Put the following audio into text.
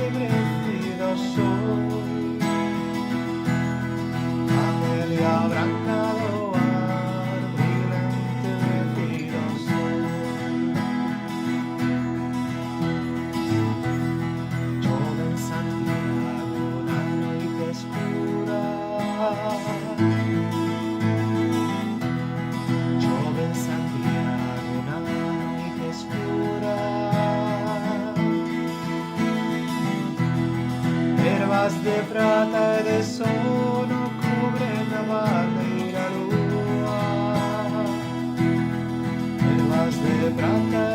entenebrecido soy. Amelia branca do ar, brilhante entenebrecido soy. Chove en Santiago na noite escura. Chove en Santiago na noite escura. Ervas de prata e de sono cubren a bandeira lúa. Ervas de prata